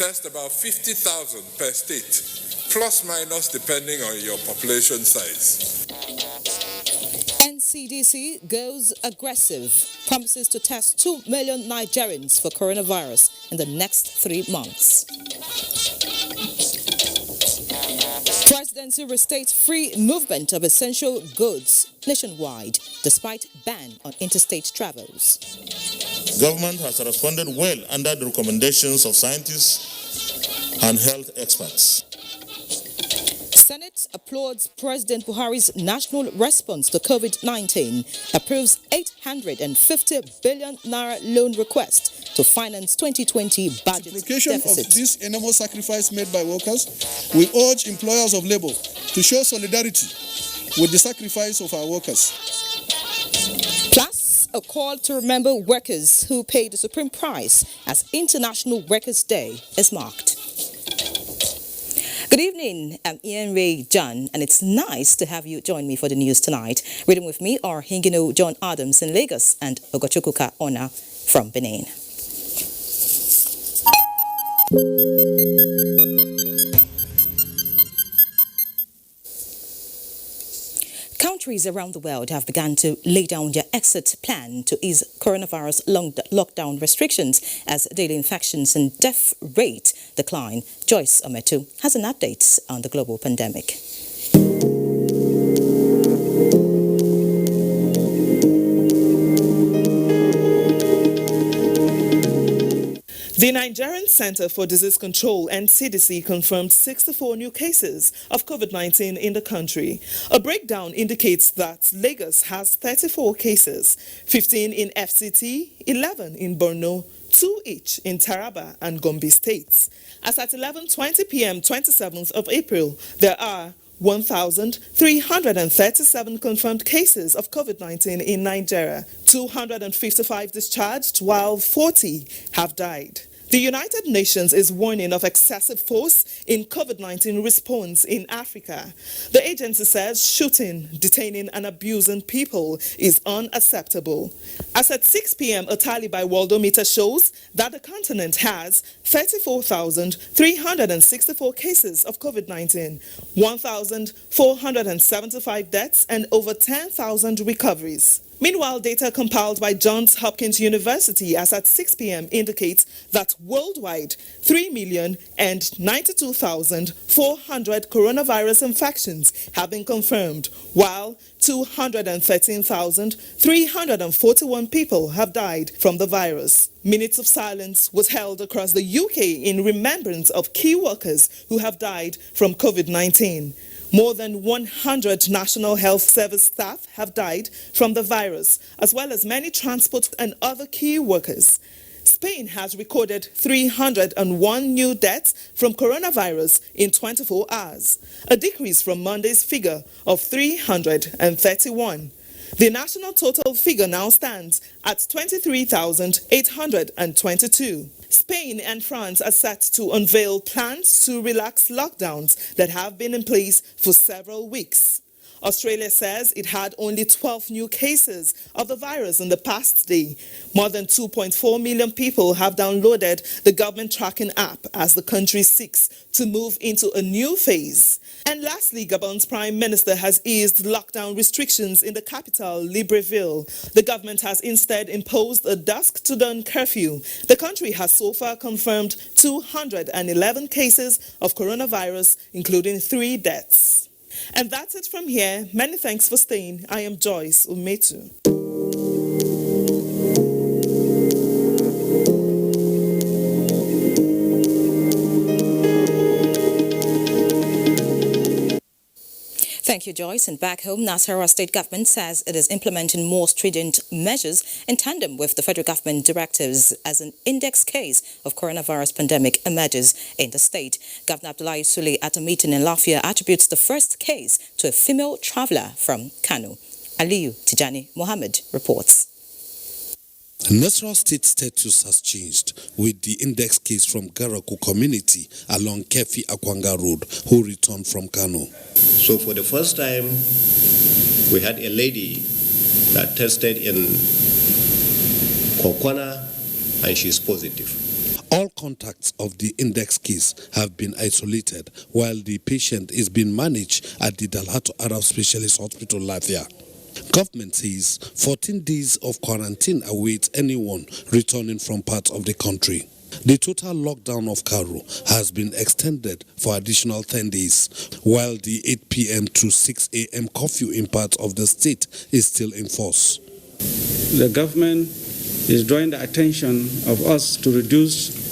test about 50,000 per state, plus minus depending on your population size. NCDC goes aggressive, promises to test 2 million Nigerians for coronavirus in the next 3 months. Presidency restates free movement of essential goods nationwide, despite ban on interstate travels. Government has responded well under the recommendations of scientists and health experts. Senate applauds President Buhari's national response to COVID-19, approves 850 billion naira loan request to finance 2020 budget deficit. Of this enormous sacrifice made by workers, we urge employers of labor to show solidarity with the sacrifice of our workers. Plus, a call to remember workers who paid the supreme price as International Workers' Day is marked. Good evening, I'm Ian Ray John, and it's nice to have you join me for the news tonight. Reading with me are Hingino John Adams in Lagos and Ogochukwuka Ona from Benin. Countries around the world have begun to lay down their exit plan to ease coronavirus lockdown restrictions as daily infections and death rate decline. Joyce Ometu has an update on the global pandemic. The Nigerian Center for Disease Control and CDC confirmed 64 new cases of COVID-19 in the country. A breakdown indicates that Lagos has 34 cases, 15 in FCT, 11 in Borno, 2 each in Taraba and Gombe states. As at 11:20 p.m. 27th of April, there are 1,337 confirmed cases of COVID-19 in Nigeria, 255 discharged, while 40 have died. The United Nations is warning of excessive force in COVID-19 response in Africa. The agency says shooting, detaining and abusing people is unacceptable. As at 6 p.m., a tally by Worldometer shows that the continent has 34,364 cases of COVID-19, 1,475 deaths and over 10,000 recoveries. Meanwhile, data compiled by Johns Hopkins University as at 6 p.m. indicates that worldwide 3,092,400 coronavirus infections have been confirmed, while 213,341 people have died from the virus. Minutes of silence was held across the UK in remembrance of key workers who have died from COVID-19. More than 100 National Health Service staff have died from the virus, as well as many transport and other key workers. Spain has recorded 301 new deaths from coronavirus in 24 hours, a decrease from Monday's figure of 331. The national total figure now stands at 23,822. Spain and France are set to unveil plans to relax lockdowns that have been in place for several weeks. Australia says it had only 12 new cases of the virus in the past day. More than 2.4 million people have downloaded the government tracking app as the country seeks to move into a new phase. And lastly, Gabon's Prime Minister has eased lockdown restrictions in the capital, Libreville. The government has instead imposed a dusk-to-dawn curfew. The country has so far confirmed 211 cases of coronavirus, including 3 deaths. And that's it from here. Many thanks for staying. I am Joyce Umetu. Thank you, Joyce. And back home, Nasarawa state government says it is implementing more stringent measures in tandem with the federal government directives as an index case of coronavirus pandemic emerges in the state. Governor Abdullahi Sule at a meeting in Lafia attributes the first case to a female traveler from Kano. Aliyu Tijani Mohammed reports. Nasarawa state status has changed with the index case from Garaku community along Kefi Akwanga Road who returned from Kano. So for the first time, we had a lady that tested in Kokwana and she's positive. All contacts of the index case have been isolated, while the patient is being managed at the Dalhatu Arab Specialist Hospital, Lafia. Government says 14 days of quarantine awaits anyone returning from parts of the country. The total lockdown of Karo has been extended for additional 10 days, while the 8 p.m. to 6 a.m. curfew in parts of the state is still in force. The government is drawing the attention of us to reduce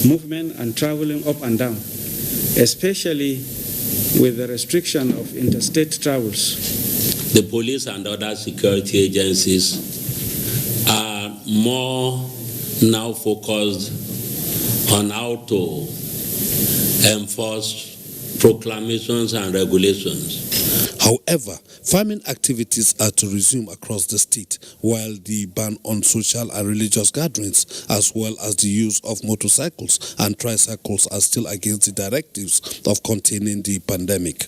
movement and traveling up and down, especially with the restriction of interstate travels. The police and other security agencies are more now focused on how to enforce proclamations and regulations. However, farming activities are to resume across the state, while the ban on social and religious gatherings, as well as the use of motorcycles and tricycles, are still against the directives of containing the pandemic.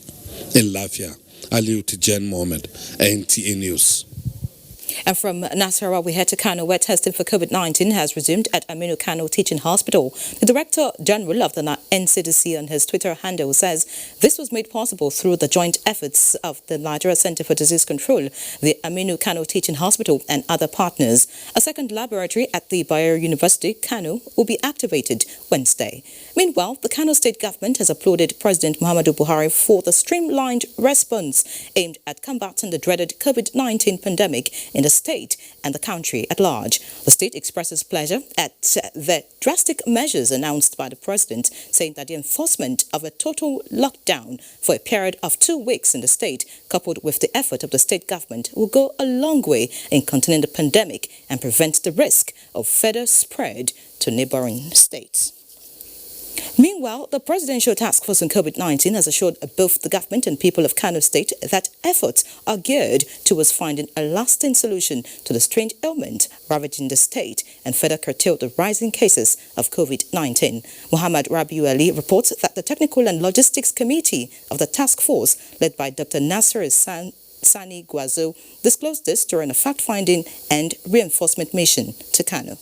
In Lafia, Aliu Tijan Mohammed, NTA News. And from Nasarawa, we head to Kano, where testing for COVID-19 has resumed at Aminu Kano Teaching Hospital. The Director General of the NCDC on his Twitter handle says this was made possible through the joint efforts of the Nigeria Center for Disease Control, the Aminu Kano Teaching Hospital, and other partners. A second laboratory at the Bayero University, Kano, will be activated Wednesday. Meanwhile, the Kano State government has applauded President Muhammadu Buhari for the streamlined response aimed at combating the dreaded COVID-19 pandemic in the state and the country at large. The state expresses pleasure at the drastic measures announced by the president, saying that the enforcement of a total lockdown for a period of 2 weeks in the state, coupled with the effort of the state government, will go a long way in containing the pandemic and prevent the risk of further spread to neighboring states. Meanwhile, the Presidential Task Force on COVID-19 has assured both the government and people of Kano State that efforts are geared towards finding a lasting solution to the strange ailment ravaging the state and further curtail the rising cases of COVID-19. Muhammad Rabiu Ali reports that the Technical and Logistics Committee of the task force, led by Dr. Nasser Sani Guazo, disclosed this during a fact-finding and reinforcement mission to Kano.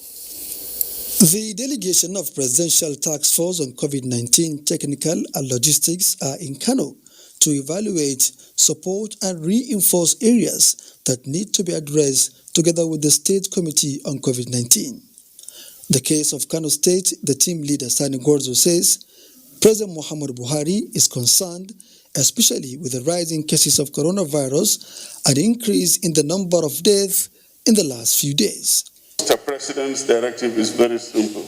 The delegation of Presidential Task Force on COVID-19 Technical and Logistics are in Kano to evaluate, support and reinforce areas that need to be addressed together with the State Committee on COVID-19. The case of Kano State, the team leader Sani Gorzo says, President Muhammadu Buhari is concerned, especially with the rising cases of coronavirus and increase in the number of deaths in the last few days. Mr. President's directive is very simple.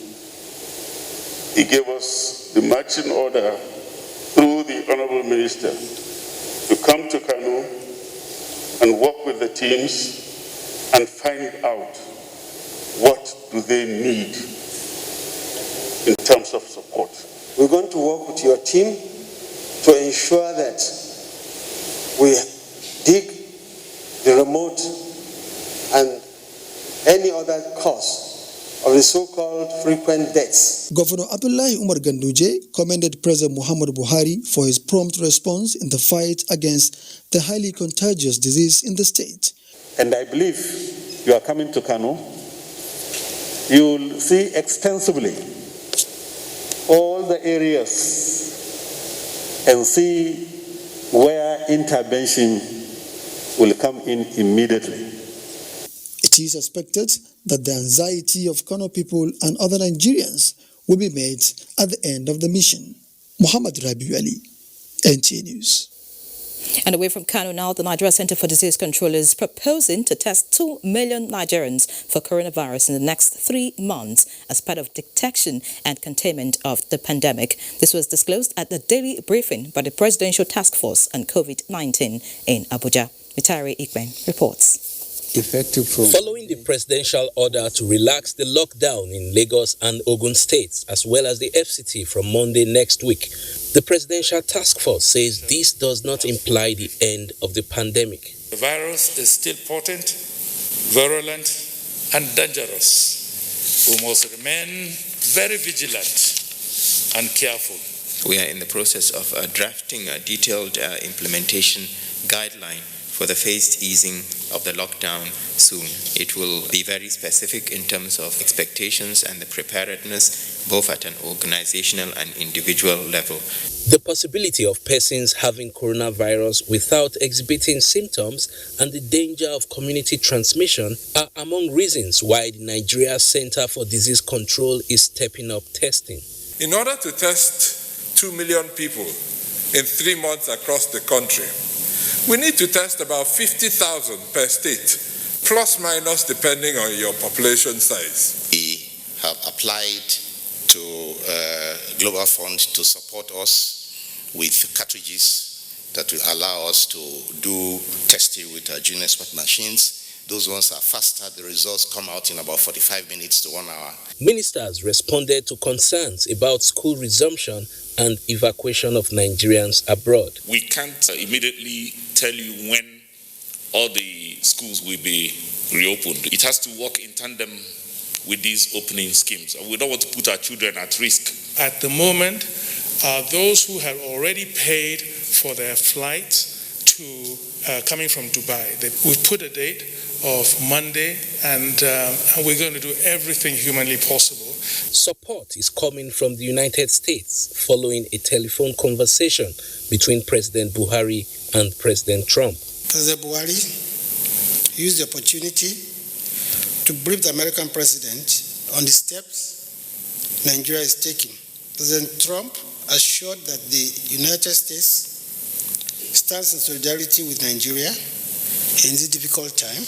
He gave us the marching order through the Honorable Minister to come to Kano and work with the teams and find out what do they need in terms of support. We're going to work with your team to ensure that we dig the remote and any other cause of the so-called frequent deaths. Governor Abdullahi Umar Ganduje commended President Muhammadu Buhari for his prompt response in the fight against the highly contagious disease in the state. And I believe you are coming to Kano. You will see extensively all the areas and see where intervention will come in immediately. It is expected that the anxiety of Kano people and other Nigerians will be met at the end of the mission. Muhammad Rabiu Ali, NTA News. And away from Kano now, the Nigeria Center for Disease Control is proposing to test 2 million Nigerians for coronavirus in the next 3 months as part of detection and containment of the pandemic. This was disclosed at the daily briefing by the Presidential Task Force on COVID-19 in Abuja. Mitari Ikben reports. Following the presidential order to relax the lockdown in Lagos and Ogun states, as well as the FCT from Monday next week, the Presidential Task Force says this does not imply the end of the pandemic. The virus is still potent, virulent, and dangerous. We must remain very vigilant and careful. We are in the process of drafting a detailed implementation guideline for the phased easing of the lockdown soon. It will be very specific in terms of expectations and the preparedness both at an organizational and individual level. The possibility of persons having coronavirus without exhibiting symptoms and the danger of community transmission are among reasons why the Nigeria Center for Disease Control is stepping up testing. In order to test 2 million people in 3 months across the country, we need to test about 50,000 per state, plus minus depending on your population size. We have applied to Global Fund to support us with cartridges that will allow us to do testing with our Gene Expert machines. Those ones are faster. The results come out in about 45 minutes to 1 hour. Ministers responded to concerns about school resumption and evacuation of Nigerians abroad. We can't immediately tell you when all the schools will be reopened. It has to work in tandem with these opening schemes. And we don't want to put our children at risk. At the moment, those who have already paid for their flights to coming from Dubai, we've put a date of Monday, and we're going to do everything humanly possible. Support is coming from the United States following a telephone conversation between President Buhari and President Trump. President Buhari used the opportunity to brief the American president on the steps Nigeria is taking. President Trump assured that the United States stands in solidarity with Nigeria in this difficult time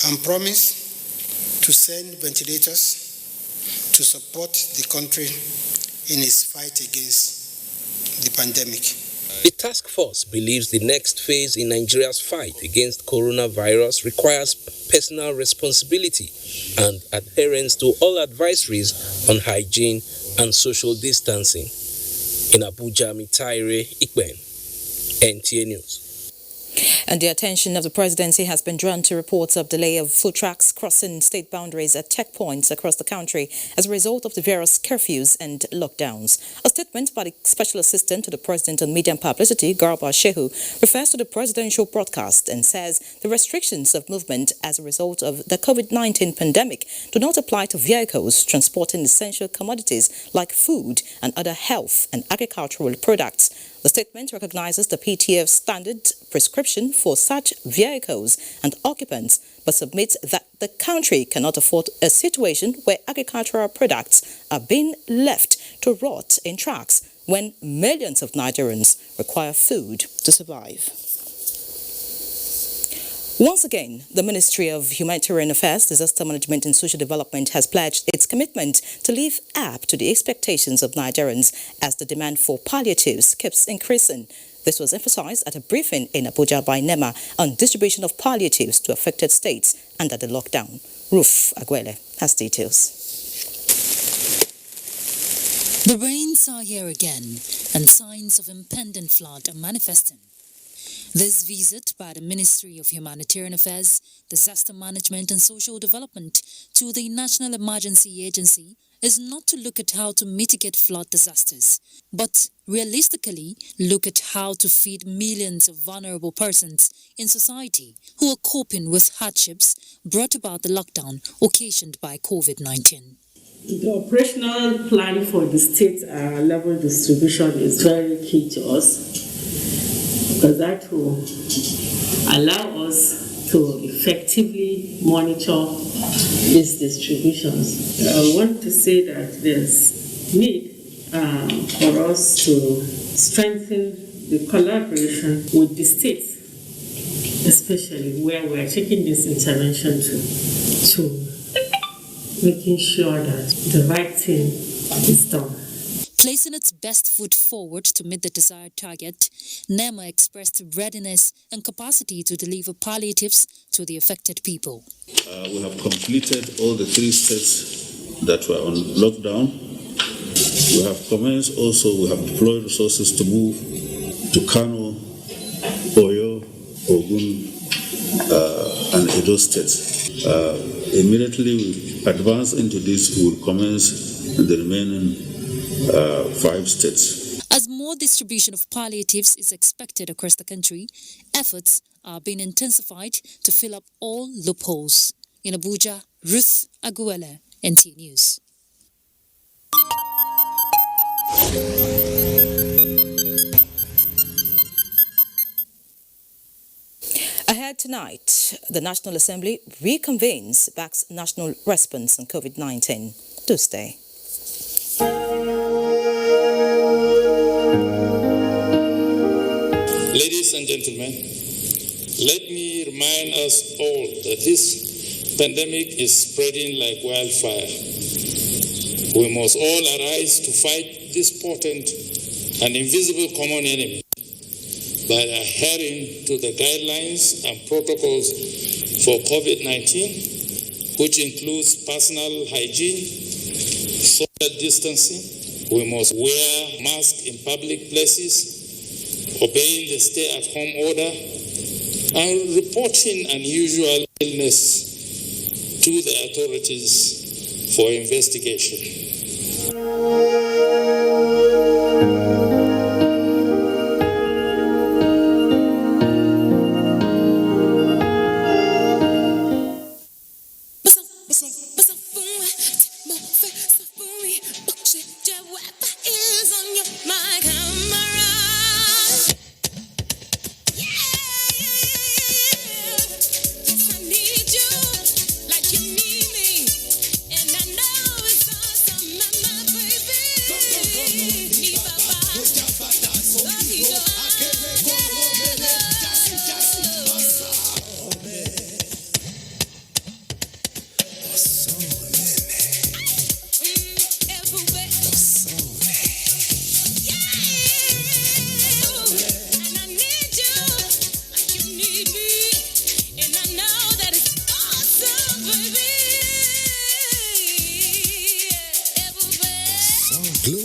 and promised to send ventilators to support the country in its fight against the pandemic. The task force believes the next phase in Nigeria's fight against coronavirus requires personal responsibility and adherence to all advisories on hygiene and social distancing. In Abuja, Mitaire Ikben, NTA News. And the attention of the presidency has been drawn to reports of delay of food trucks crossing state boundaries at checkpoints across the country as a result of the various curfews and lockdowns. A statement by the Special Assistant to the President on Media and Publicity, Garba Shehu, refers to the presidential broadcast and says the restrictions of movement as a result of the COVID-19 pandemic do not apply to vehicles transporting essential commodities like food and other health and agricultural products. The statement recognizes the PTF's standard prescription for such vehicles and occupants, but submits that the country cannot afford a situation where agricultural products are being left to rot in trucks when millions of Nigerians require food to survive. Once again, the Ministry of Humanitarian Affairs, Disaster Management and Social Development has pledged its commitment to live up to the expectations of Nigerians as the demand for palliatives keeps increasing. This was emphasized at a briefing in Abuja by NEMA on distribution of palliatives to affected states under the lockdown. Ruth Aguele has details. The rains are here again, and signs of impending flood are manifesting. This visit by the Ministry of Humanitarian Affairs, Disaster Management and Social Development to the National Emergency Agency is not to look at how to mitigate flood disasters, but realistically look at how to feed millions of vulnerable persons in society who are coping with hardships brought about the lockdown occasioned by COVID-19. The operational plan for the state level distribution is very key to us, because that will allow us to effectively monitor these distributions. I want to say that there's need for us to strengthen the collaboration with the states, especially where we're taking this intervention to making sure that the right thing is done. Placing its best foot forward to meet the desired target, NEMA expressed readiness and capacity to deliver palliatives to the affected people. We have completed all the 3 states that were on lockdown. We have commenced also, we have deployed resources to move to Kano, Oyo, Ogun, and Edo states. Immediately we advance into this, we will commence the remaining 5 states. As more distribution of palliatives is expected across the country, efforts are being intensified to fill up all loopholes. In Abuja, Ruth Aguele, NTA News. Ahead tonight, the National Assembly reconvenes, backs national response on COVID-19. Do stay. Ladies and gentlemen, let me remind us all that this pandemic is spreading like wildfire. We must all arise to fight this potent and invisible common enemy by adhering to the guidelines and protocols for COVID-19, which includes personal hygiene, social distancing. We must wear masks in public places, obeying the stay-at-home order, and reporting unusual illness to the authorities for investigation.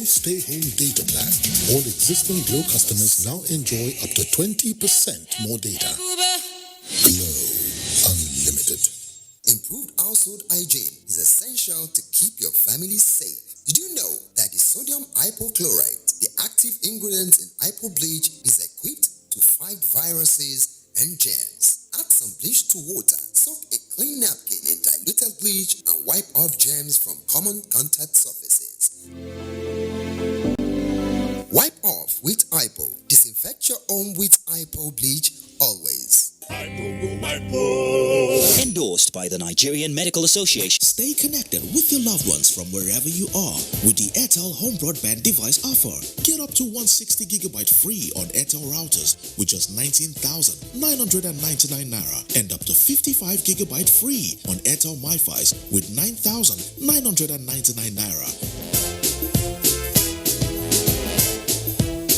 Stay Home Data Plan. All existing Glow customers now enjoy up to 20% more data. Glow Unlimited. Improved household hygiene is essential to keep your family safe. Did you know that the sodium hypochlorite, the active ingredient in hypo bleach, is equipped to fight viruses and germs? Add some bleach to water, soak a clean napkin in diluted bleach, and wipe off germs from common contact surfaces. Wipe off with hypo. Disinfect your home with hypo bleach always. Endorsed by the Nigerian Medical Association. Stay connected with your loved ones from wherever you are with the Airtel Home Broadband Device offer. Get up to 160GB free on Airtel routers with just 19,999 Naira and up to 55GB free on Airtel MiFis with 9,999 Naira.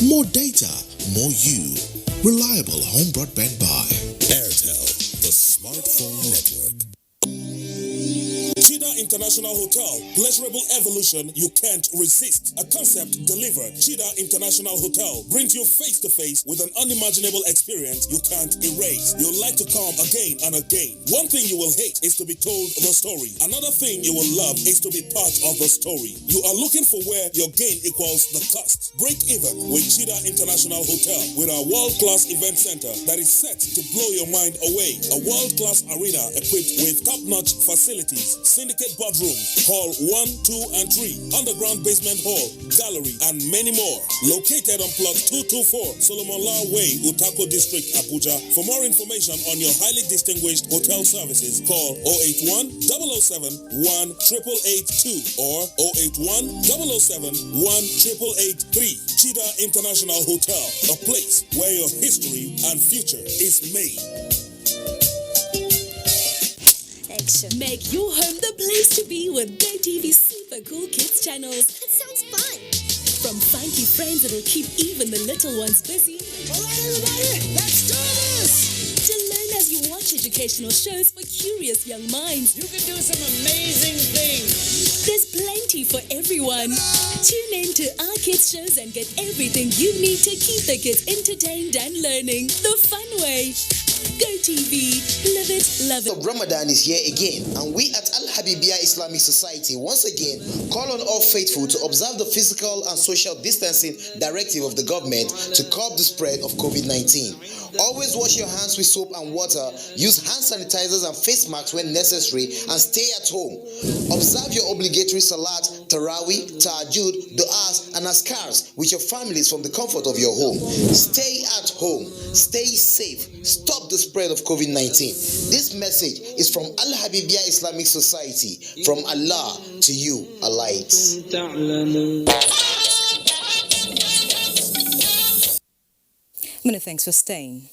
More data, more you. Reliable home broadband by Airtel, the smartphone network. Cheetah International Hotel, pleasurable evolution you can't resist. A concept delivered. Cheetah International Hotel brings you face to face with an unimaginable experience you can't erase. You'll like to come again and again. One thing you will hate is to be told the story. Another thing you will love is to be part of the story. You are looking for where your gain equals the cost. Break even with Cheetah International Hotel with our world-class event center that is set to blow your mind away. A world-class arena equipped with top-notch facilities, syndicate bedrooms, hall 1, 2, and 3, underground basement hall, gallery, and many more. Located on plot 224, Solomon Law Way, Utako District, Abuja. For more information on your highly distinguished hotel services, call 081-007-1882 or 081-007-1883. Cheetah International Hotel, a place where your history and future is made. Make your home the place to be with GoTV's super cool kids channels. That sounds fun. From funky friends that'll keep even the little ones busy. All right, everybody, let's do this! To learn as you watch educational shows for curious young minds. You can do some amazing things. There's plenty for everyone. Tune in to our kids shows and get everything you need to keep the kids entertained and learning the fun way. GoTV, live it, love it. Ramadan is here again, and we at Al-Habibiyah Islamic Society once again call on all faithful to observe the physical and social distancing directive of the government to curb the spread of COVID-19. Always wash your hands with soap and water, use hand sanitizers and face masks when necessary, and stay at home. Observe your obligatory salat, tarawih, tahajjud, du'as, and askars with your families from the comfort of your home. Stay at home, stay safe, stop the spread of COVID-19. This message is from Al-Habibiyah Islamic Society, from Allah to you, alight. Many thanks for staying.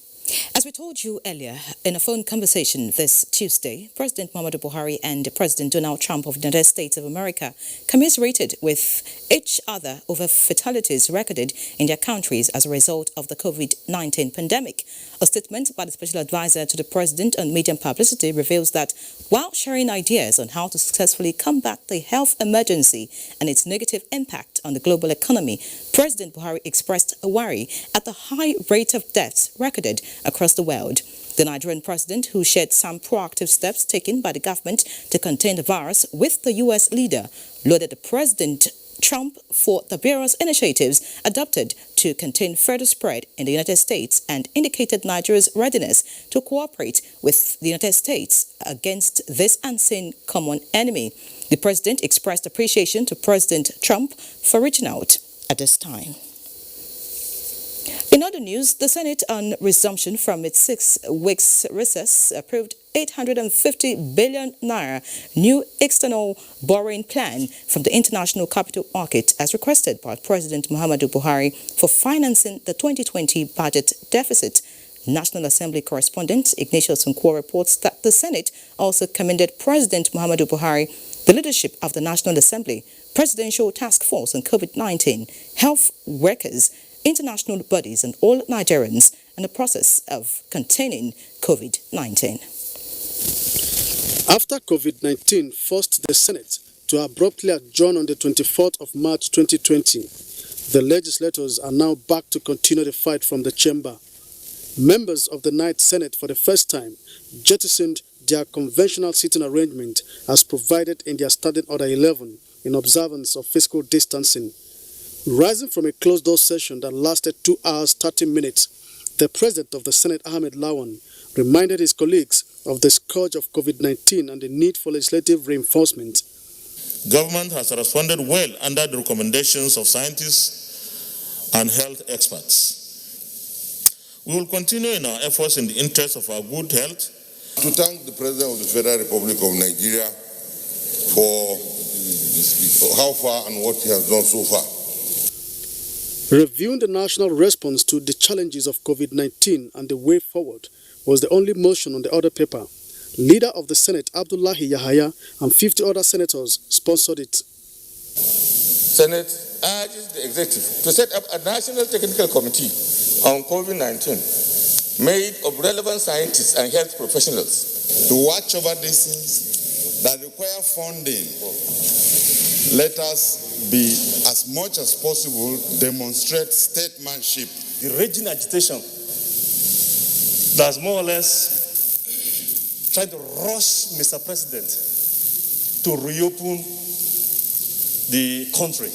As we told you earlier, in a phone conversation this Tuesday, President Muhammadu Buhari and President Donald Trump of the United States of America commiserated with each other over fatalities recorded in their countries as a result of the COVID-19 pandemic. A statement by the special advisor to the president on media and publicity reveals that while sharing ideas on how to successfully combat the health emergency and its negative impact on the global economy, President Buhari expressed a worry at the high rate of deaths recorded across the world. The Nigerian president, who shared some proactive steps taken by the government to contain the virus with the U.S. leader, lauded the President Trump for the various initiatives adopted to contain further spread in the United States and indicated Nigeria's readiness to cooperate with the United States against this unseen common enemy. The president expressed appreciation to President Trump for reaching out at this time. In other news, the Senate, on resumption from its 6 weeks recess, approved 850 billion naira new external borrowing plan from the international capital market as requested by President Muhammadu Buhari for financing the 2020 budget deficit. National Assembly correspondent Ignatius Nkwo reports that the Senate also commended President Muhammadu Buhari, the leadership of the National Assembly, Presidential Task Force on COVID-19, health workers, international bodies and all Nigerians in the process of containing COVID-19. After COVID-19 forced the Senate to abruptly adjourn on the 24th of March 2020, the legislators are now back to continue the fight from the chamber. Members of the Ninth Senate for the first time jettisoned their conventional sitting arrangement as provided in their Standing Order 11 in observance of physical distancing. Rising from a closed-door session that lasted 2 hours 30 minutes, the President of the Senate, Ahmed Lawan, reminded his colleagues of the scourge of COVID-19 and the need for legislative reinforcement. Government has responded well under the recommendations of scientists and health experts. We will continue in our efforts in the interest of our good health. To thank the President of the Federal Republic of Nigeria for how far and what he has done so far. Reviewing the national response to the challenges of COVID-19 and the way forward was the only motion on the order paper. Leader of the Senate, Abdullahi Yahaya, and 50 other senators sponsored it. Senate urges the executive to set up a national technical committee on COVID-19 made of relevant scientists and health professionals to watch over things that require funding. Let us be, as much as possible, demonstrate statesmanship. The raging agitation that's more or less trying to rush Mr. President to reopen the country.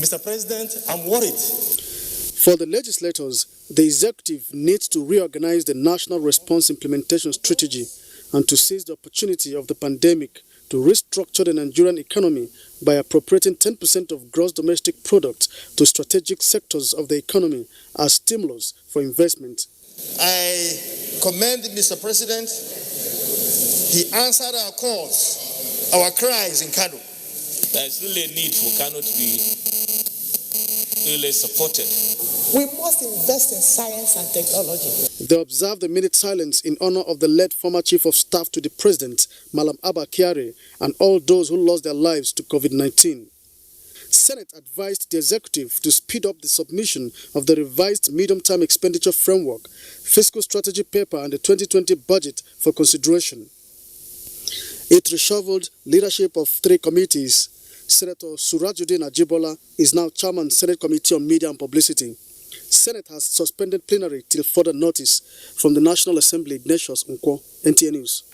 Mr. President, I'm worried. For the legislators, the executive needs to reorganize the national response implementation strategy and to seize the opportunity of the pandemic to restructure the Nigerian economy by appropriating 10% of gross domestic product to strategic sectors of the economy as stimulus for investment. I commend Mr. President. He answered our calls, our cries in Kano. There is really a need for Kano to be really supported. We must invest in science and technology. They observed a minute silence in honor of the late former Chief of Staff to the President, Malam Abba Kyari, and all those who lost their lives to COVID-19. Senate advised the executive to speed up the submission of the revised medium-term expenditure framework, fiscal strategy paper, and the 2020 budget for consideration. It reshuffled leadership of 3 committees. Senator Surajuddin Ajibola is now chairman Senate Committee on Media and Publicity. Senate has suspended plenary till further notice from the National Assembly. Ignatius Nkwo, NTA News.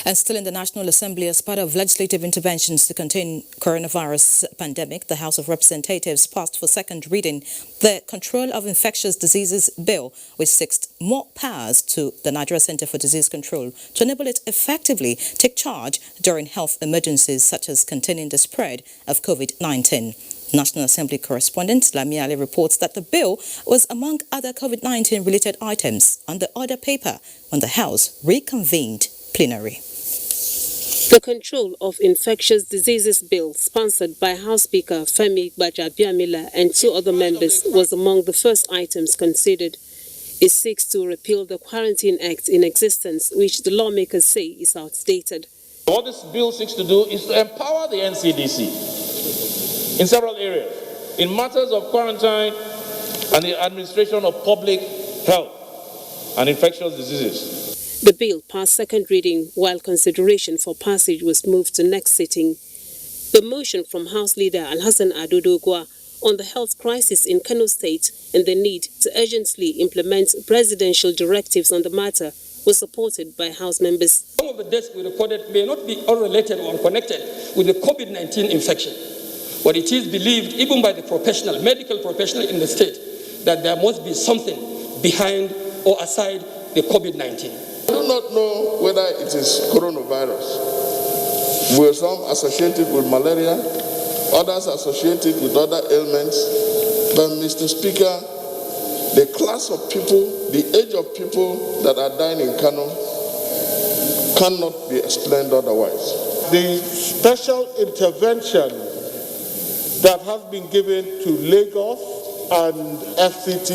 And still in the National Assembly, as part of legislative interventions to contain coronavirus pandemic, the House of Representatives passed for second reading the Control of Infectious Diseases Bill, which seeks more powers to the Nigerian Center for Disease Control to enable it effectively take charge during health emergencies such as containing the spread of COVID-19. National Assembly correspondent Lami Ali reports that the bill was among other COVID-19 related items on the order paper when the House reconvened plenary. The Control of Infectious Diseases Bill, sponsored by House Speaker Femi Gbajabiamila and 2 other members, was among the first items considered. It seeks to repeal the Quarantine Act in existence, which the lawmakers say is outdated. What this bill seeks to do is to empower the NCDC in several areas, in matters of quarantine and the administration of public health and infectious diseases. The bill passed second reading while consideration for passage was moved to next sitting. The motion from House Leader Alhassan Adodogwa on the health crisis in Kano State and the need to urgently implement presidential directives on the matter was supported by House members. Some of the deaths we recorded may not be unrelated or unconnected with the COVID-19 infection, but it is believed, even by the medical professional in the state, that there must be something behind or aside the COVID-19. I do not know whether it is coronavirus. Were some associated with malaria, others associated with other ailments. But Mr. Speaker, the class of people, the age of people that are dying in Kano cannot be explained otherwise. The special intervention that has been given to Lagos and FCT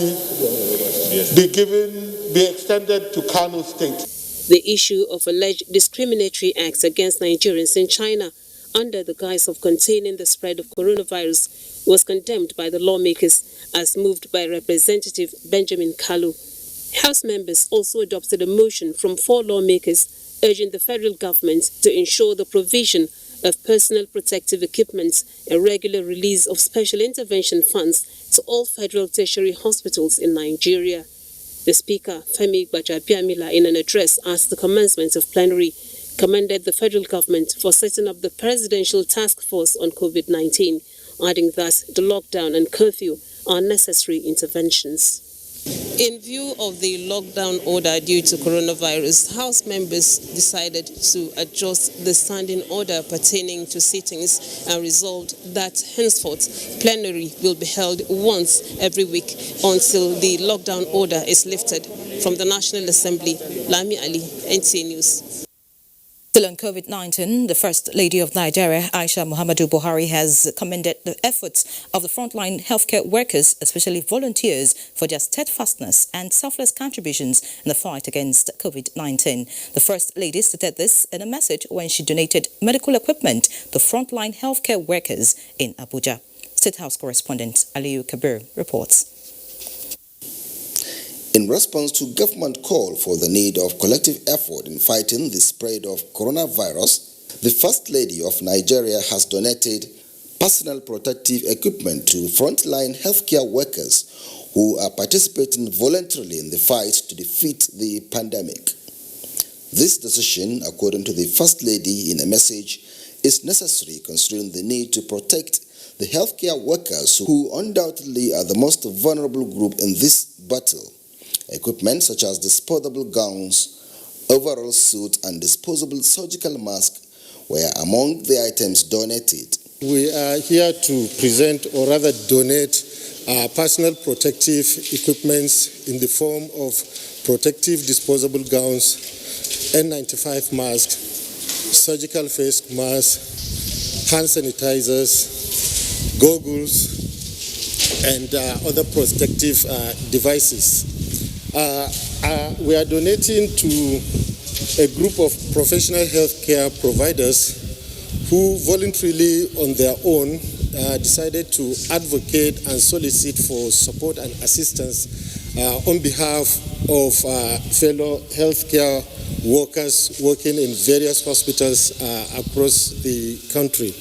be extended to Kano State. The issue of alleged discriminatory acts against Nigerians in China under the guise of containing the spread of coronavirus was condemned by the lawmakers as moved by Representative Benjamin Kalu. House members also adopted a motion from 4 lawmakers urging the federal government to ensure the provision of personal protective equipment and regular release of special intervention funds to all federal tertiary hospitals in Nigeria. The Speaker, Femi Gbajabiamila, in an address at the commencement of plenary, commended the federal government for setting up the Presidential Task Force on COVID-19, adding that the lockdown and curfew are necessary interventions. In view of the lockdown order due to coronavirus, House members decided to adjust the standing order pertaining to sittings and resolved that henceforth plenary will be held once every week until the lockdown order is lifted. From the National Assembly, Lami Ali, NTA News. Still on COVID-19, the First Lady of Nigeria, Aisha Muhammadu Buhari, has commended the efforts of the frontline healthcare workers, especially volunteers, for their steadfastness and selfless contributions in the fight against COVID-19. The First Lady stated this in a message when she donated medical equipment to frontline healthcare workers in Abuja. State House correspondent Aliyu Kabir reports. In response to government call for the need of collective effort in fighting the spread of coronavirus, the First Lady of Nigeria has donated personal protective equipment to frontline healthcare workers who are participating voluntarily in the fight to defeat the pandemic. This decision, according to the First Lady in a message, is necessary considering the need to protect the healthcare workers who undoubtedly are the most vulnerable group in this battle. Equipment such as disposable gowns, overall suit, and disposable surgical mask were among the items donated. We are here to present, or rather donate, personal protective equipment in the form of protective disposable gowns, N95 masks, surgical face masks, hand sanitizers, goggles, and other protective devices. We are donating to a group of professional healthcare providers who voluntarily on their own decided to advocate and solicit for support and assistance on behalf of fellow healthcare workers working in various hospitals across the country.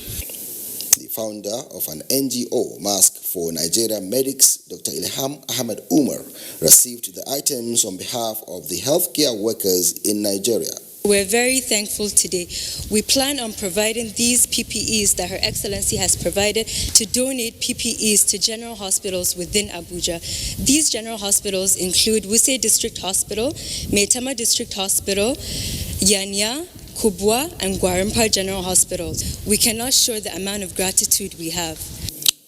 The founder of an NGO, Mask for Nigerian medics, Dr. Ilham Ahmed Umar, received the items on behalf of the healthcare workers in Nigeria. We're very thankful today. We plan on providing these PPEs that Her Excellency has provided to donate PPEs to general hospitals within Abuja. These general hospitals include Wuse District Hospital, Maitama District Hospital, Yanya, Kubwa, and Gwarimpa General Hospitals. We cannot show the amount of gratitude we have.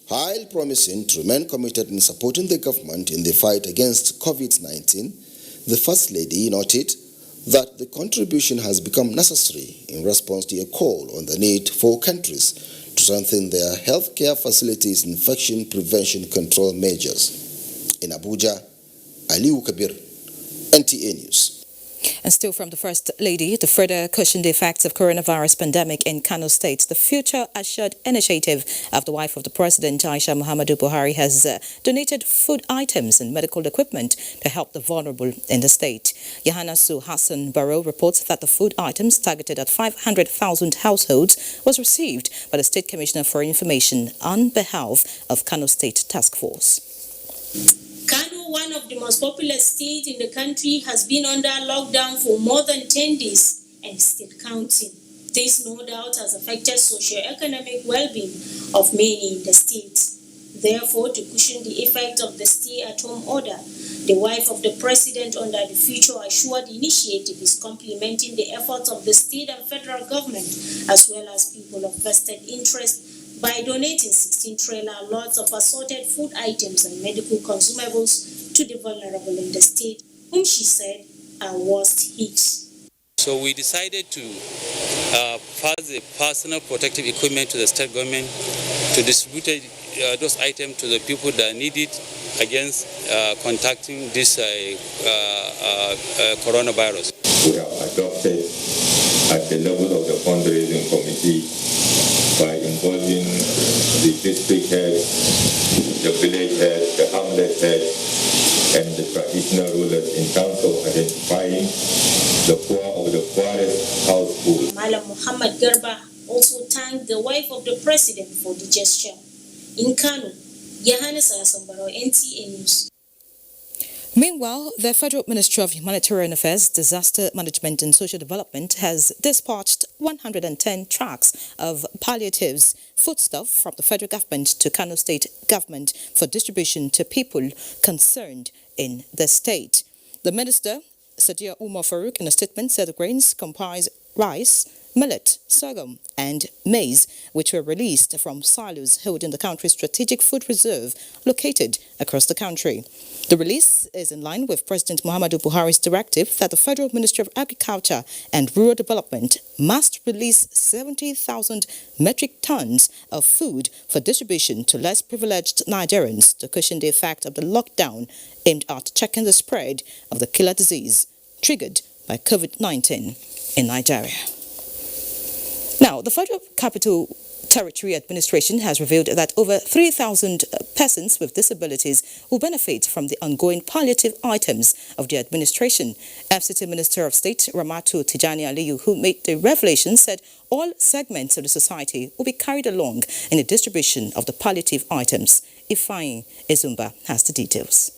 While promising to remain committed in supporting the government in the fight against COVID-19, the First Lady noted that the contribution has become necessary in response to a call on the need for countries to strengthen their healthcare facilities' infection prevention control measures. In Abuja, Aliu Kabir, NTA News. And still from the First Lady, to further cushion the effects of coronavirus pandemic in Kano State, the Future Assured initiative of the wife of the President, Aisha Muhammadu Buhari, has donated food items and medical equipment to help the vulnerable in the state. Yohana Su Hassan Barrow reports that the food items targeted at 500,000 households was received by the State Commissioner for Information on behalf of Kano State Task Force. Kano, one of the most populous states in the country, has been under lockdown for more than 10 days and still counting. This no doubt has affected socio-economic well-being of many in the state. Therefore, to cushion the effect of the stay-at-home order, the wife of the president under the Future Assured initiative is complementing the efforts of the state and federal government as well as people of vested interest by donating 16 trailer loads of assorted food items and medical consumables to the vulnerable in the state, whom she said are worst hit. So we decided to pass the personal protective equipment to the state government to distribute those items to the people that need it against contacting this coronavirus. We have adopted at the level of the fundraising committee by involving the district head, the village head, the hamlet head, and the traditional rulers in terms of identifying the poor of the poorest household. Malam Muhammad Garba also thanked the wife of the president for the gesture. In Kano, Yohana Sambaro, NTA News. Meanwhile, the Federal Ministry of Humanitarian Affairs, Disaster Management and Social Development has dispatched 110 trucks of palliatives, foodstuff from the federal government to Kano State government for distribution to people concerned in the state. The minister, Sadiya Umar Farouk, in a statement said the grains comprise rice, millet, sorghum and maize, which were released from silos held in the country's strategic food reserve located across the country. The release is in line with President Muhammadu Buhari's directive that the Federal Ministry of Agriculture and Rural Development must release 70,000 metric tons of food for distribution to less privileged Nigerians to cushion the effect of the lockdown aimed at checking the spread of the killer disease triggered by COVID-19 in Nigeria. Now, the Federal Capital Territory Administration has revealed that over 3,000 persons with disabilities will benefit from the ongoing palliative items of the administration. FCT Minister of State Ramatu Tijani Aliyu, who made the revelation, said all segments of the society will be carried along in the distribution of the palliative items. Ifeanyi Ezumba has the details.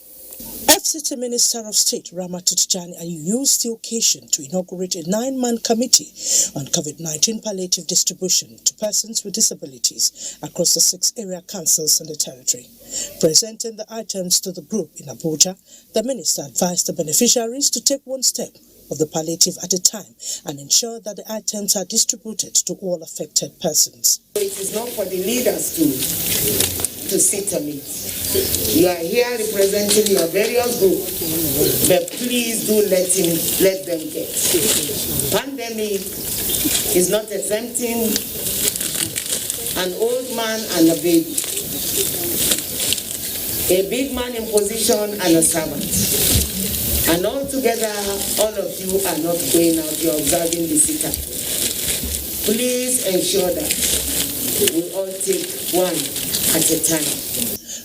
FCT Minister of State Ramatu Tijani Aliyu used the occasion to inaugurate a 9-man committee on COVID-19 palliative distribution to persons with disabilities across the 6 area councils in the territory. Presenting the items to the group in Abuja, the minister advised the beneficiaries to take one step of the palliative at a time and ensure that the items are distributed to all affected persons. It is not for the leaders to sit on it. You are here representing your various groups, but please do let them get. Pandemic is not exempting an old man and a baby, a big man in position and a servant. And all together, all of you are not going out, you're observing the sitter. Please ensure that we all take one at a time.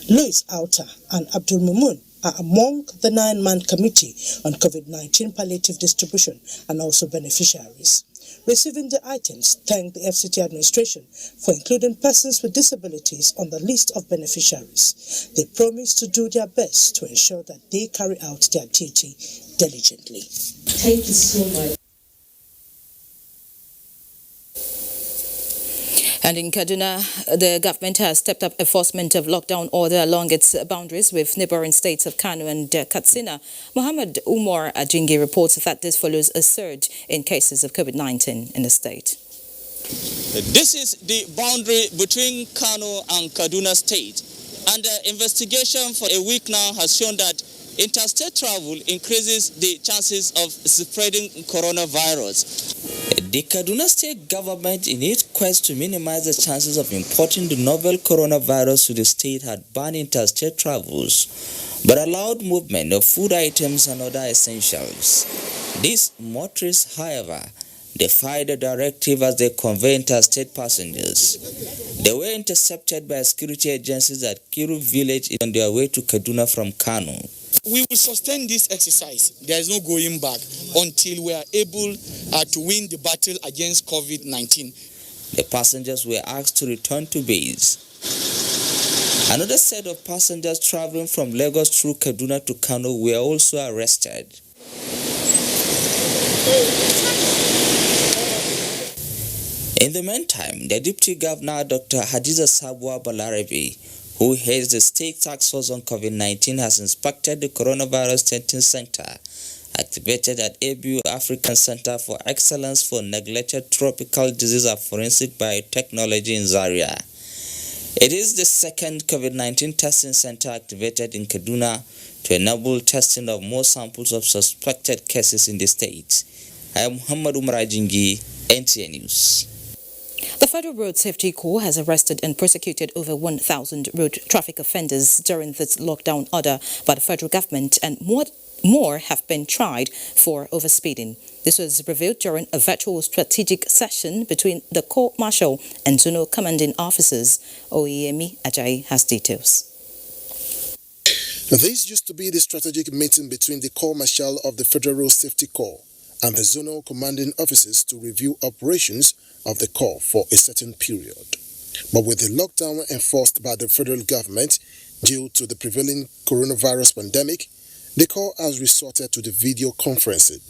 Louis Auta and Abdul Mumun are among the 9-man committee on COVID-19 palliative distribution and also beneficiaries. Receiving the items, thanked the FCT administration for including persons with disabilities on the list of beneficiaries. They promised to do their best to ensure that they carry out their duty diligently. Thank you so much. And in Kaduna, the government has stepped up enforcement of lockdown order along its boundaries with neighboring states of Kano and Katsina. Muhammad Umar Ajingi reports that this follows a surge in cases of COVID-19 in the state. This is the boundary between Kano and Kaduna state, and the investigation for a week now has shown that interstate travel increases the chances of spreading coronavirus. The Kaduna state government, in its quest to minimize the chances of importing the novel coronavirus to the state, had banned interstate travels, but allowed movement of food items and other essentials. These motorists, however, defied the directive as they convey interstate passengers. They were intercepted by security agencies at Kiru village on their way to Kaduna from Kano. We will sustain this exercise. There is no going back until we are able to win the battle against COVID-19. The passengers were asked to return to base. Another set of passengers traveling from Lagos through Kaduna to Kano were also arrested. In the meantime, the Deputy Governor, Dr. Hadiza Sabuwa Balarabe, who heads the State Task Force on COVID-19, has inspected the Coronavirus Testing Center, activated at Abuja African Center for Excellence for Neglected Tropical Disease and Forensic Biotechnology in Zaria. It is the second COVID-19 testing center activated in Kaduna to enable testing of more samples of suspected cases in the state. I am Muhammad Umar Ajingi, NTA News. The Federal Road Safety Corps has arrested and prosecuted over 1,000 road traffic offenders during this lockdown order by the federal government, and more have been tried for overspeeding. This was revealed during a virtual strategic session between the Corps Marshal and Zonal Commanding Officers. Oyemi Ajayi has details. This used to be the strategic meeting between the Corps Marshal of the Federal Road Safety Corps and the Zonal Commanding Officers to review operations of the Corps for a certain period. But with the lockdown enforced by the federal government due to the prevailing coronavirus pandemic, the Corps has resorted to the video conferencing.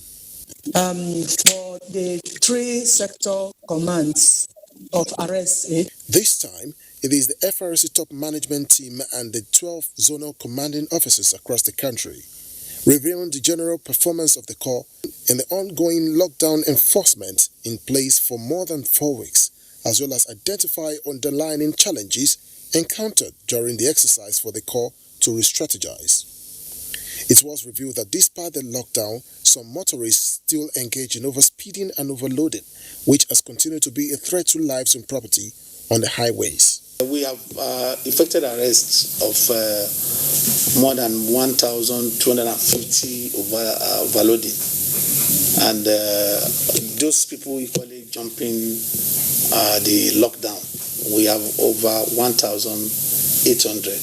For the 3 sector commands of RSA. This time, it is the FRC top management team and the 12 zonal commanding officers across the country reviewing the general performance of the Corps in the ongoing lockdown enforcement in place for more than 4 weeks, as well as identify underlying challenges encountered during the exercise for the Corps to re-strategize. It was revealed that despite the lockdown, some motorists still engage in overspeeding and overloading, which has continued to be a threat to lives and property on the highways. We have effected arrests of more than 1,250 overloading, and those people equally jumping the lockdown. We have over 1,800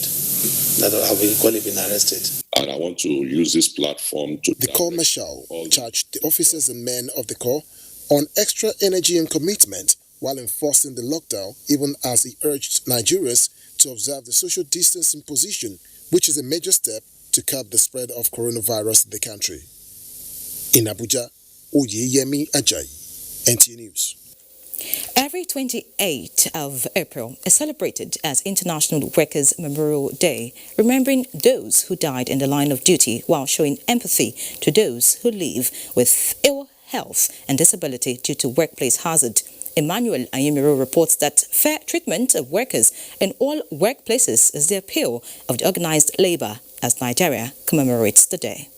that have equally been arrested. And I want to use this platform to... The Corps Marshal charged the officers and men of the Corps on extra energy and commitment while enforcing the lockdown, even as he urged Nigerians to observe the social distancing position, which is a major step to curb the spread of coronavirus in the country. In Abuja, Oyemi Ajayi, NTA News. Every 28th of April is celebrated as International Workers' Memorial Day, remembering those who died in the line of duty while showing empathy to those who live with ill health and disability due to workplace hazard. Emmanuel Ayimiro reports that fair treatment of workers in all workplaces is the appeal of the organized labor as Nigeria commemorates the day.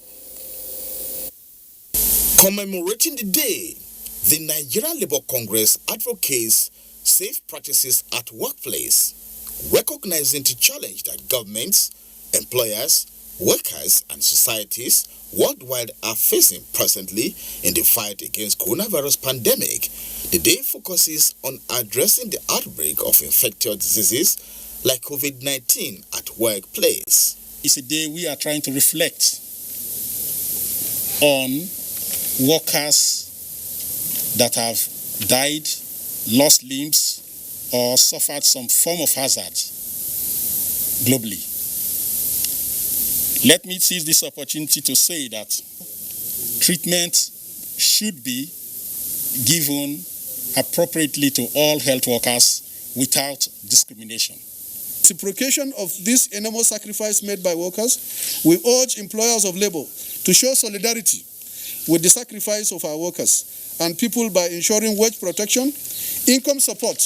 Commemorating the day, the Nigerian Labour Congress advocates safe practices at workplace, recognizing the challenge that governments, employers, workers and societies worldwide are facing presently in the fight against coronavirus pandemic. The day focuses on addressing the outbreak of infectious diseases like COVID-19 at workplace. It's a day we are trying to reflect on workers that have died, lost limbs, or suffered some form of hazard globally. Let me seize this opportunity to say that treatment should be given appropriately to all health workers without discrimination. Reciprocation of this enormous sacrifice made by workers, we urge employers of labor to show solidarity with the sacrifice of our workers and people by ensuring wage protection, income support,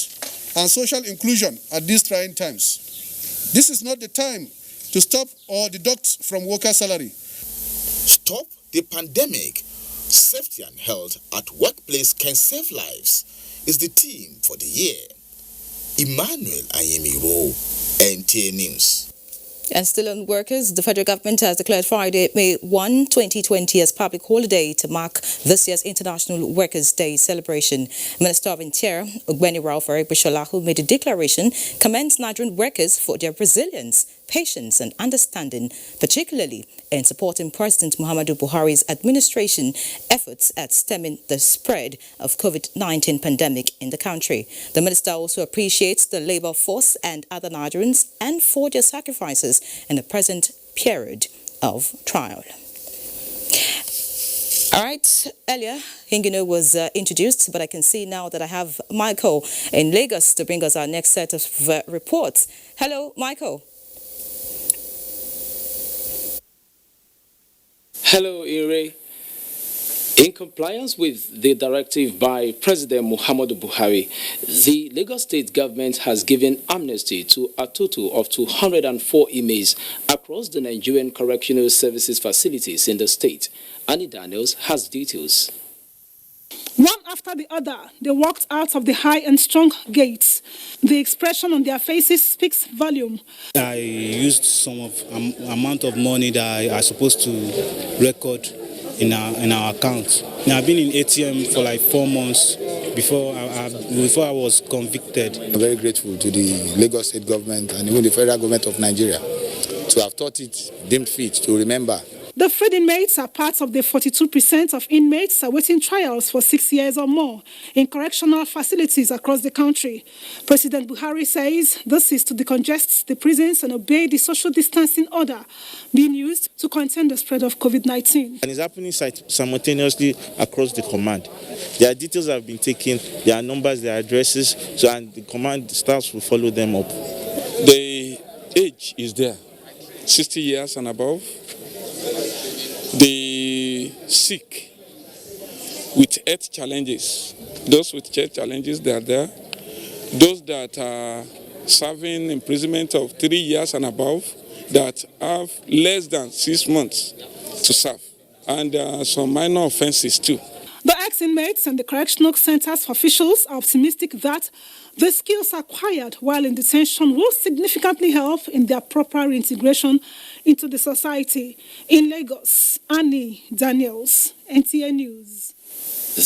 and social inclusion at these trying times. This is not the time to stop or deduct from worker salary. Stop the pandemic. Safety and health at workplace can save lives is the theme for the year. Emmanuel Ayemiro, NTA News. And still on workers, the federal government has declared Friday, May 1, 2020 as public holiday to mark this year's International Workers' Day celebration. Minister of Interior, Ogbeni Ralph Aribishola, made a declaration, commends Nigerian workers for their resilience, patience and understanding, particularly in supporting President Muhammadu Buhari's administration efforts at stemming the spread of COVID-19 pandemic in the country. The minister also appreciates the labor force and other Nigerians and for their sacrifices in the present period of trial. All right, earlier, Hingino was introduced, but I can see now that I have Michael in Lagos to bring us our next set of reports. Hello, Michael. Hello, Ire. In compliance with the directive by President Muhammadu Buhari, the Lagos State government has given amnesty to a total of 204 inmates across the Nigerian correctional services facilities in the state. Annie Daniels has details. One after the other, they walked out of the high and strong gates. The expression on their faces speaks volume. I used some amount of money that I supposed to record in our account. Now, I've been in ATM for like 4 months before I was convicted. I'm very grateful to the Lagos State government and even the federal government of Nigeria to have thought it deemed fit to remember. The freed inmates are part of the 42% of inmates awaiting trials for 6 years or more in correctional facilities across the country. President Buhari says this is to decongest the prisons and obey the social distancing order being used to contain the spread of COVID-19. And it's happening simultaneously across the command. Their details have been taken, their numbers, their addresses, and the command staff will follow them up. The age is there, 60 years and above. The sick with health challenges, those with health challenges, they are there. Those that are serving imprisonment of 3 years and above, that have less than 6 months to serve, and some minor offenses too. The ex-inmates and the correctional centers officials are optimistic that the skills acquired while in detention will significantly help in their proper reintegration into the society. In Lagos, Annie Daniels, NTA News.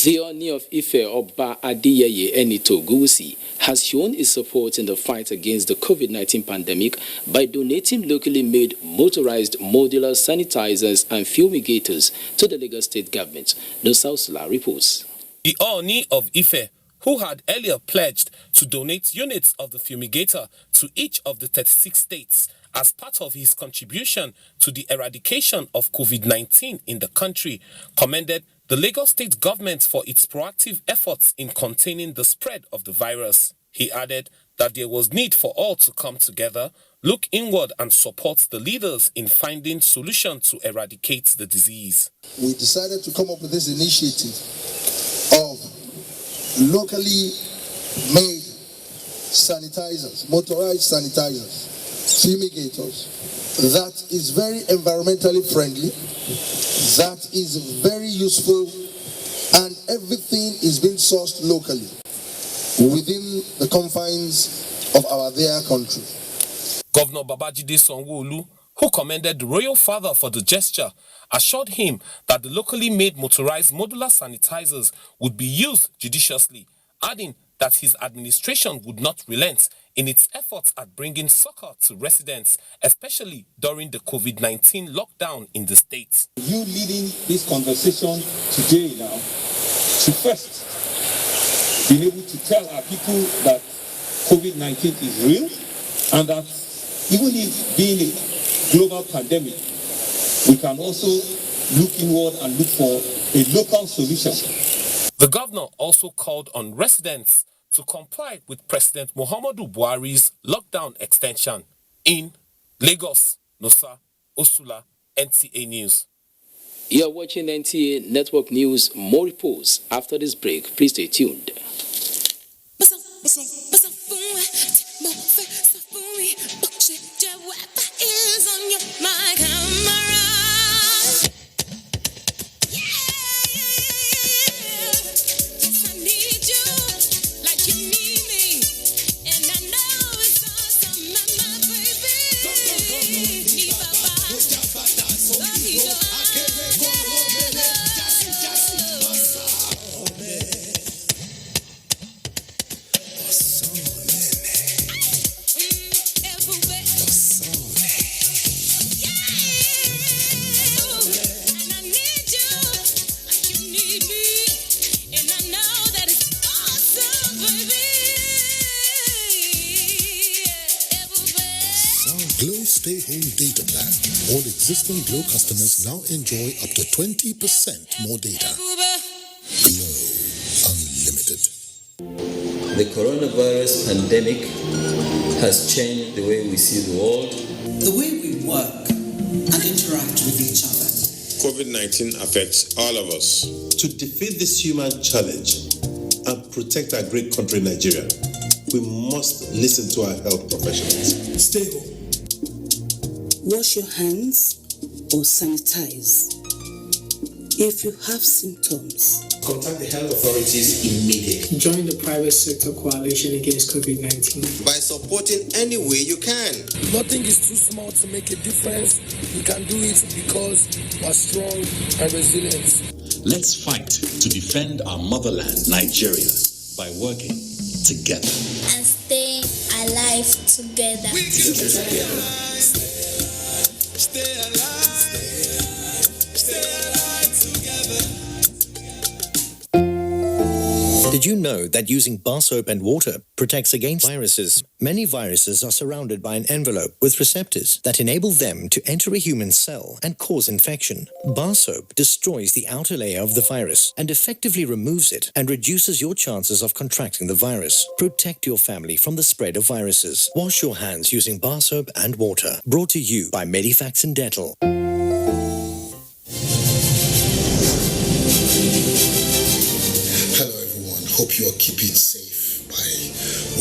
The Oni of Ife, Oba Adiyeye Enito Gusi, has shown his support in the fight against the COVID-19 pandemic by donating locally made motorized modular sanitizers and fumigators to the Lagos State government. Nosausula reports. The Oni of Ife, who had earlier pledged to donate units of the fumigator to each of the 36 states as part of his contribution to the eradication of COVID-19 in the country, commended the Lagos State government for its proactive efforts in containing the spread of the virus. He added that there was need for all to come together, look inward and support the leaders in finding solutions to eradicate the disease. We decided to come up with this initiative of locally made sanitizers, motorized sanitizers, fumigators, that is very environmentally friendly, that is very useful, and everything is being sourced locally within the confines of our dear country. Governor Babajide Sanwo-Olu, who commended the royal father for the gesture, assured him that the locally made motorized modular sanitizers would be used judiciously, adding that his administration would not relent in its efforts at bringing succor to residents, especially during the COVID-19 lockdown in the state. You leading this conversation today now to first be able to tell our people that COVID-19 is real and that even if being a global pandemic, we can also look inward and look for a local solution. The governor also called on residents to comply with President Muhammadu Buhari's lockdown extension. In Lagos, Nosa Osula, NTA News. You're watching NTA Network News. More reports after this break. Please stay tuned. Glow Stay Home Data Plan. All existing Glow customers now enjoy up to 20% more data. Glow Unlimited. The coronavirus pandemic has changed the way we see the world, the way we work and interact with each other. COVID-19 affects all of us. To defeat this human challenge and protect our great country, Nigeria, we must listen to our health professionals. Stay home. Wash your hands or sanitize. If you have symptoms, contact the health authorities immediately. Join the private sector coalition against COVID-19 by supporting any way you can. Nothing is too small to make a difference. You can do it because we are strong and resilient. Let's fight to defend our motherland, Nigeria, by working together. And stay alive together. We can stay together. Stay alive. Stay alive together. Did you know that using bar soap and water protects against viruses? Many viruses are surrounded by an envelope with receptors that enable them to enter a human cell and cause infection. Bar soap destroys the outer layer of the virus and effectively removes it and reduces your chances of contracting the virus. Protect your family from the spread of viruses. Wash your hands using bar soap and water. Brought to you by Medifax and Dettol. Hope you are keeping safe by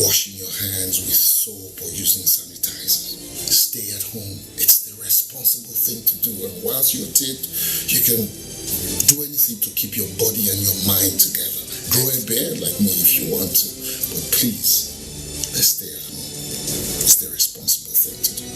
washing your hands with soap or using sanitizer. Stay at home. It's the responsible thing to do. And whilst you're at it, you can do anything to keep your body and your mind together. Grow a beard like me if you want to. But please, let's stay at home. It's the responsible thing to do.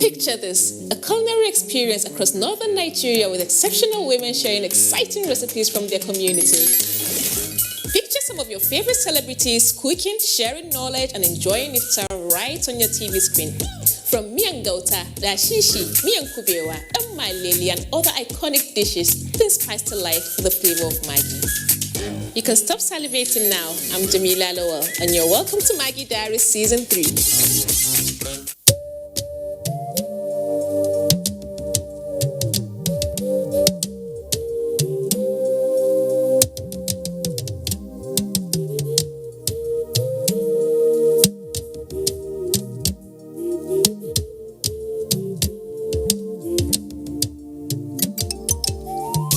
Picture this, a culinary experience across northern Nigeria with exceptional women sharing exciting recipes from their community. Picture some of your favorite celebrities cooking, sharing knowledge and enjoying iftar right on your TV screen. From miyan gauta, dashishi, miyan kubewa, lily and other iconic dishes, then spiced to life with the flavor of Maggi. You can stop salivating now. I'm Jamila Lowell and you're welcome to Maggi Diaries Season 3.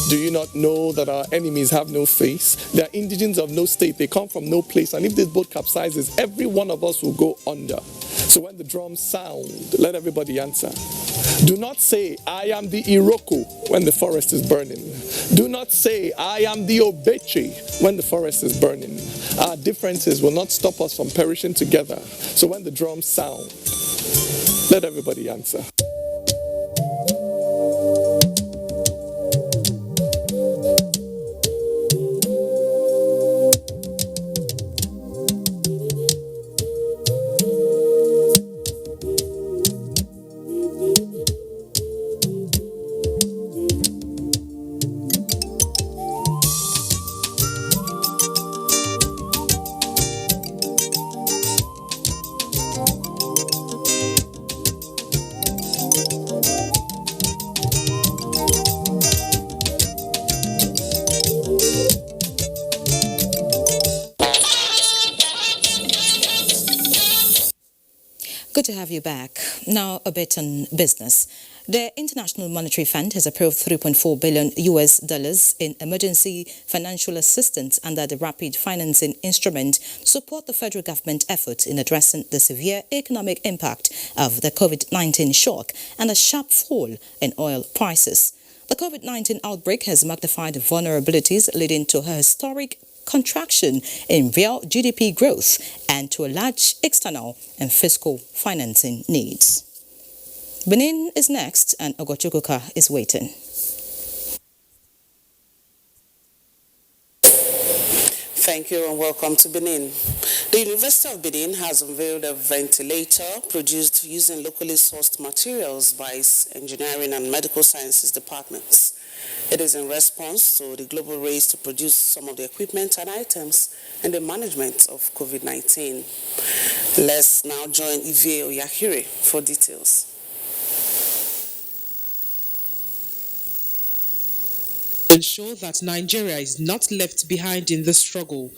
Do you not know that our enemies have no face? They are indigents of no state. They come from no place. And if this boat capsizes, every one of us will go under. So when the drums sound, let everybody answer. Do not say, I am the Iroko when the forest is burning. Do not say, I am the Obeche when the forest is burning. Our differences will not stop us from perishing together. So when the drums sound, let everybody answer. to have you back. Now a bit on business. The International Monetary Fund has approved $3.4 billion in emergency financial assistance under the Rapid Financing Instrument to support the federal government efforts in addressing the severe economic impact of the COVID-19 shock and a sharp fall in oil prices. The COVID-19 outbreak has magnified vulnerabilities, leading to a historic contraction in real GDP growth and to a large external and fiscal financing needs. Benin is next and Ogochukuka is waiting. Thank you and welcome to Benin. The University of Benin has unveiled a ventilator produced using locally sourced materials by its engineering and medical sciences departments. It is in response to the global race to produce some of the equipment and items in the management of COVID-19. Let's now join Ivie Oyahire for details. Ensure that Nigeria is not left behind in the struggle.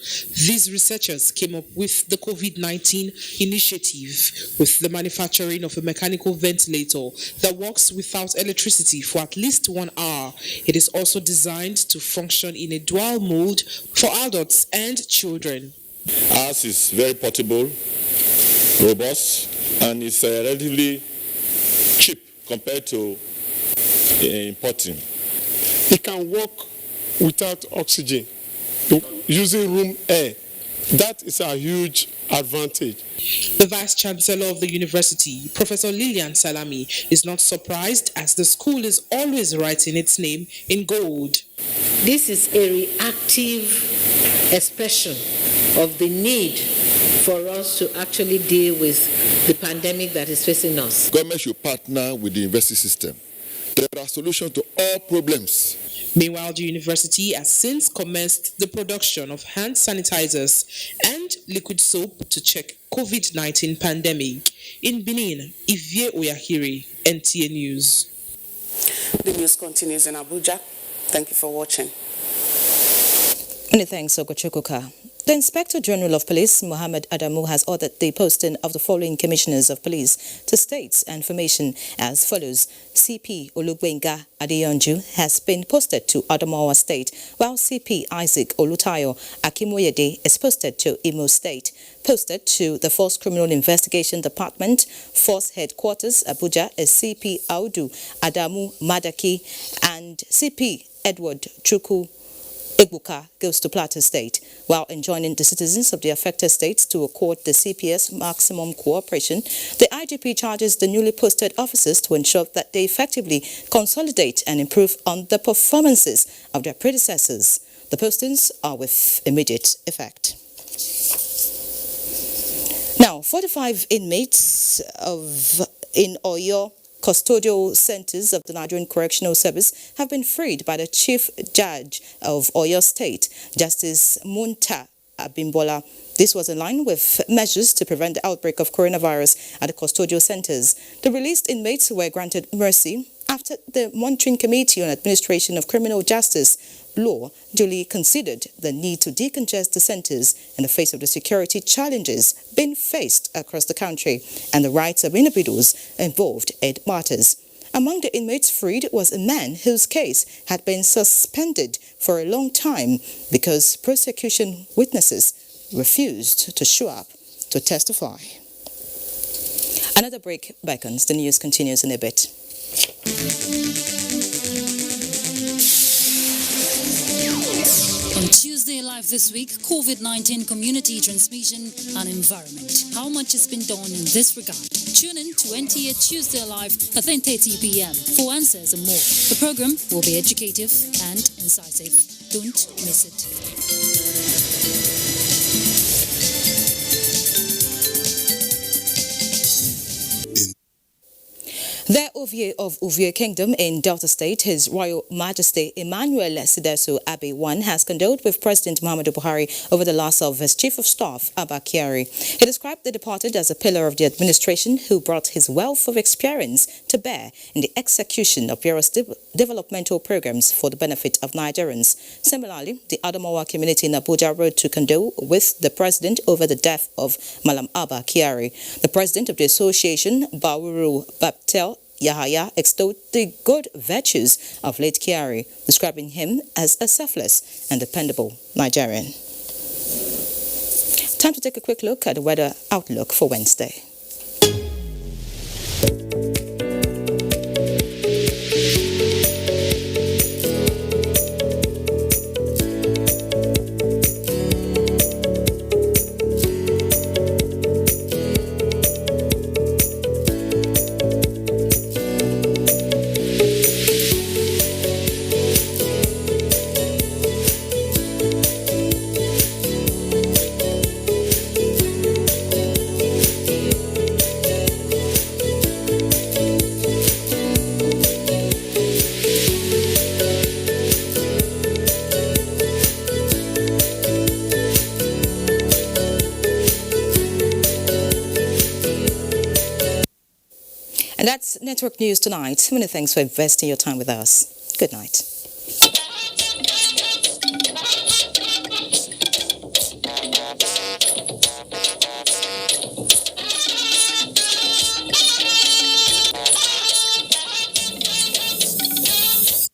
These researchers came up with the COVID-19 initiative with the manufacturing of a mechanical ventilator that works without electricity for at least 1 hour. It is also designed to function in a dual mode for adults and children. Ours is very portable, robust, and it's relatively cheap compared to importing. It can work without oxygen, using room air. That is a huge advantage. The Vice Chancellor of the university, Professor Lilian Salami, is not surprised as the school is always writing its name in gold. This is a reactive expression of the need for us to actually deal with the pandemic that is facing us. Government should partner with the university system. There are solutions to all problems. Meanwhile, the university has since commenced the production of hand sanitizers and liquid soap to check COVID-19 pandemic. In Benin, Ivie Oyahire, NTA News. The news continues in Abuja. Thank you for watching. Many thanks, Ogochukuka. The Inspector General of Police, Mohammed Adamu, has ordered the posting of the following commissioners of police to states and formation as follows. CP Olugbenga Adeyonju has been posted to Adamawa State, while CP Isaac Olutayo Akimoyede is posted to Imo State. Posted to the Force Criminal Investigation Department, Force Headquarters, Abuja, is CP Audu Adamu Madaki and CP Edward Chukwu Igbuka goes to Plateau State, while enjoining the citizens of the affected states to accord the CPS maximum cooperation. The IGP charges the newly posted officers to ensure that they effectively consolidate and improve on the performances of their predecessors. The postings are with immediate effect. Now, 45 inmates in Oyo custodial centers of the Nigerian Correctional Service have been freed by the Chief Judge of Oyo State, Justice Munta Abimbola. This was in line with measures to prevent the outbreak of coronavirus at the custodial centers. The released inmates were granted mercy after the Monitoring Committee on Administration of Criminal Justice Law duly considered the need to decongest the centers in the face of the security challenges being faced across the country and the rights of individuals involved in matters. Among the inmates freed was a man whose case had been suspended for a long time because prosecution witnesses refused to show up to testify. Another break beckons. The news continues in a bit. On Tuesday Live this week, COVID-19 community transmission and environment. How much has been done in this regard? Tune in to NTA Tuesday Live at 10:30 p.m. for answers and more. The program will be educative and incisive. Don't miss it. There Ovie of Ovie Kingdom in Delta State, His Royal Majesty Emmanuel Sideso Abe I has condoled with President Muhammadu Buhari over the loss of his Chief of Staff, Abba Kyari. He described the departed as a pillar of the administration who brought his wealth of experience to bear in the execution of various developmental programs for the benefit of Nigerians. Similarly, the Adamawa community in Abuja wrote to condole with the president over the death of Malam Abba Kyari. The president of the association, Bawuru Baptel Yahaya, extolled the good virtues of late Kyari, describing him as a selfless and dependable Nigerian. Time to take a quick look at the weather outlook for Wednesday. And that's Network News tonight. Many thanks for investing your time with us. Good night.